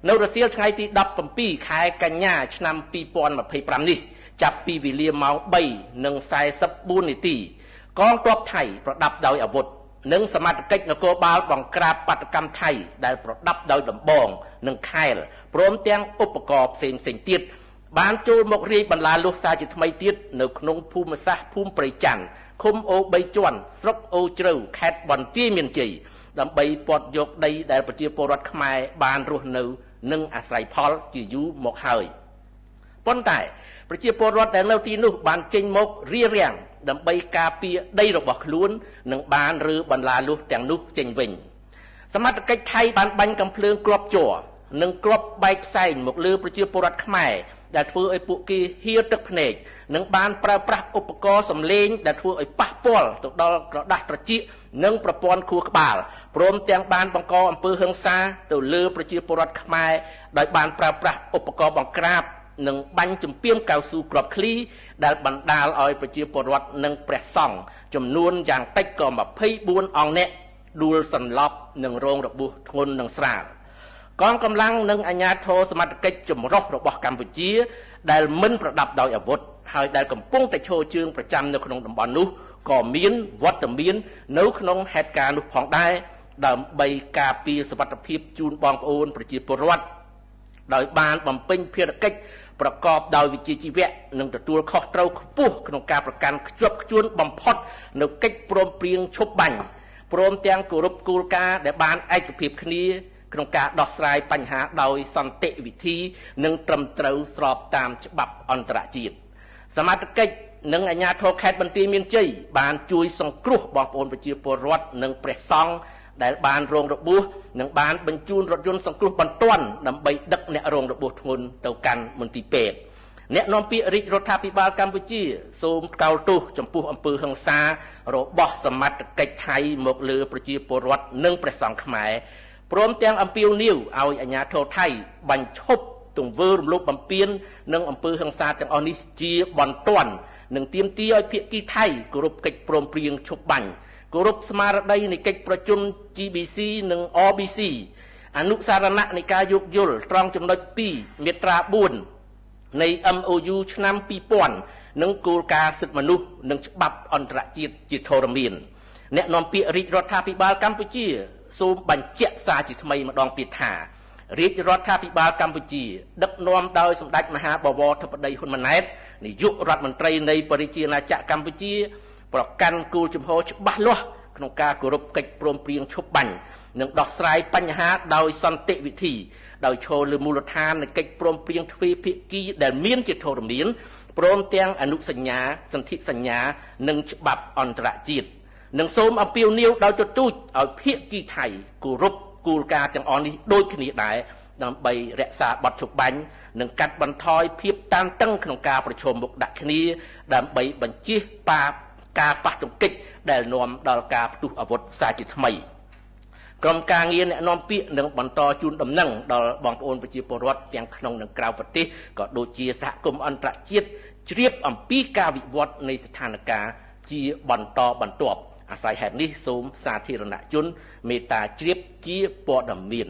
នៅរសៀលថ្ងៃទី17ខែកញ្ញាឆ្នាំ2025នេះចាប់ពីវេលាម៉ោង3:44នាទីកងទ័ពថៃប្រដាប់ដោយអាវុធនិងសមត្ថកិច្ចនគរបាលបង្ក្រាបបាតកម្មថៃដែលប្រដាប់ដោយដំបងនិងខែលព្រមទាំងឧបករណ៍ផ្សេងៗទៀតបានចូលមករាយបន្លាលុះសារជាថ្មីទៀតនៅក្នុងភូមិសាស្ត្រភូមិព្រៃច័ន្ទឃុំអូ3ជាន់ស្រុកអូជ្រៅខេត្តបន្ទាយមានជ័យដើម្បីពាត់យកដីដែលប្រជាពលរដ្ឋខ្មែរបានរស់នៅនិងអាស្រ័យផលជាយូរមកហើយប៉ុន្តែប្រជាពលរដ្ឋដែលនៅទីនោះបានចេញមករារាំងដើម្បីការពារដីរបស់ខ្លួននិងបានរើបន្លាលុះទាំងនោះចេញវិញសមត្ថកិច្ចថៃបានបាញ់កាំភ្លើងគ្រាប់ជ័រនិងគ្រាប់បែកផ្សែងមកលើប្រជាពលរដ្ឋខ្មែរដែលធ្វើឲ្យពួកគេហៀរទឹកភ្នែកនិងបានប្រើប្រាស់ឧបករណ៍សម្លេងដែលធ្វើឲ្យប៉ះពាល់ទៅដល់ក្រដាស់ត្រចៀកនិងប្រព័ន្ធខួរក្បាលព្រមទាំងបានបង្កអំពើហិង្សាទៅលើប្រជាពលរដ្ឋខ្មែរដោយបានប្រើប្រាស់ឧបករណ៍បង្ក្រាបនិងបាញ់ជំពាមកៅស៊ូគ្រាប់ឃ្លីដែលបណ្ដាលឲ្យប្រជាពលរដ្ឋនិងព្រះសង្ឃចំនួនយ៉ាងតិចក៏24អង្គនាក់ដួលសន្លប់និងរងរបួសធ្ងន់និងស្រាលកងកម្លាំងនិងអាជ្ញាធរសមត្ថកិច្ចចម្រុះរបស់កម្ពុជាដែលមិនប្រដាប់ដោយអាវុធហើយដែលកំពុងតែឈរជើងប្រចាំនៅក្នុងតំបន់នោះក៏មានវត្តមាននៅក្នុងហេតុការណ៍នោះផងដែរដើម្បីការពារសុវត្ថិភាពជូនបងប្អូនប្រជាពលរដ្ឋដោយបានបំពេញភារកិច្ចប្រកបដោយវិជ្ជាជីវៈនិងទទួលខុសត្រូវខ្ពស់ក្នុងការប្រកាន់ខ្ជាប់ខ្ជួនបំផុតនៅកិច្ចព្រមព្រៀងឈប់បាញ់ព្រមទាំងគោរពគោលការណ៍ដែលបានឯកភាពគ្នាក្នុងការដោះស្រាយបញ្ហាដោយសន្តិវិធីនិងត្រឹមត្រូវស្របតាមច្បាប់អន្តរជាតិសមត្ថកិច្ចនិងអាជ្ញាធរខេត្តបន្ទាយមានជ័យបានជួយសង្គ្រោះបងប្អូនប្រជាពលរដ្ឋនិងព្រះសង្ឃដែលបានរងរបួសនិងបានបញ្ជូនរថយន្តសង្គ្រោះបន្ទាន់ដើម្បីដឹកអ្នករងរបួសធ្ងន់ទៅកាន់មន្ទីរពេទ្យអ្នកនាំពាក្យរាជរដ្ឋាភិបាលកម្ពុជាសូមកោតទោសចំពោះអំពើហិង្សារបស់សមត្ថកិច្ចថៃមកលើប្រជាពលរដ្ឋនិងព្រះសង្ឃខ្មែរព្រមទាំងអំពាវនាវឲ្យអាជ្ញាធរថៃបញ្ឈប់ទង្វើរំលោភបំពាននិងអំពើហិង្សាទាំងអស់នេះជាបន្ទាន់និងទាមទារឲ្យភាគីថៃគោរពកិច្ចព្រមព្រៀងឈប់បាញ់គោរពស្មារតីនៃកិច្ចប្រជុំ GBC និង RBC អនុសារណៈនៃការយោគយល់ត្រង់ចំណុច2មាត្រា4នៃ MOU ឆ្នាំ2000និងគោលការណ៍សិទ្ធិមនុស្សនិងច្បាប់អន្តរជាតិជាធរមានអ្នកនាំពាក្យរាជរដ្ឋាភិបាលកម្ពុជាសូមបញ្ជាក់សារជាថ្មីម្ដងទៀតថារាជរដ្ឋាភិបាលកម្ពុជាដឹកនាំដោយសម្ដេចមហាបវរធិបតីហ៊ុនម៉ាណែតនាយករដ្ឋមន្ត្រីនៃប្រជាណាចក្រកម្ពុជាប្រកាន់គោលជំហរច្បាស់លាស់ក្នុងការគោរពកិច្ចព្រមព្រៀងឈប់បាញ់និងដោះស្រាយបញ្ហាដោយសន្តិវិធីដោយឈរលើមូលដ្ឋាននៃកិច្ចព្រមព្រៀងទ្វេភាគីដែលមានជាធរមានព្រមទាំងអនុសញ្ញាសន្ធិសញ្ញានិងច្បាប់អន្តរជាតិនិងសូមអំពាវនាវដោយទទូចឲ្យភាគីថៃគោរពគោលការណ៍ទាំងអស់នេះដូចគ្នាដែរដើម្បីរក្សាបទឈប់បាញ់និងកាត់បន្ថយភាពតានតឹងក្នុងការប្រឈមមុខដាក់គ្នាដើម្បីបញ្ជៀសការប៉ះទង្គិចដែលនាំដល់ការផ្ទុះអាវុធសារជាថ្មីក្រុមការងារអ្នកនាំពាក្យនឹងបន្តជូនដំណឹងដល់បងប្អូនប្រជាពលរដ្ឋទាំងក្នុងនិងក្រៅប្រទេសក៏ដូចជាសហគមន៍អន្តរជាតិជ្រាបអំពីការវិវត្តនៃស្ថានភាពជាបន្តបន្ទាប់អាស្រ័យហេតុនេះសូមសាធារណជនមេត្តាជ្រាបជាព័ត៌មាន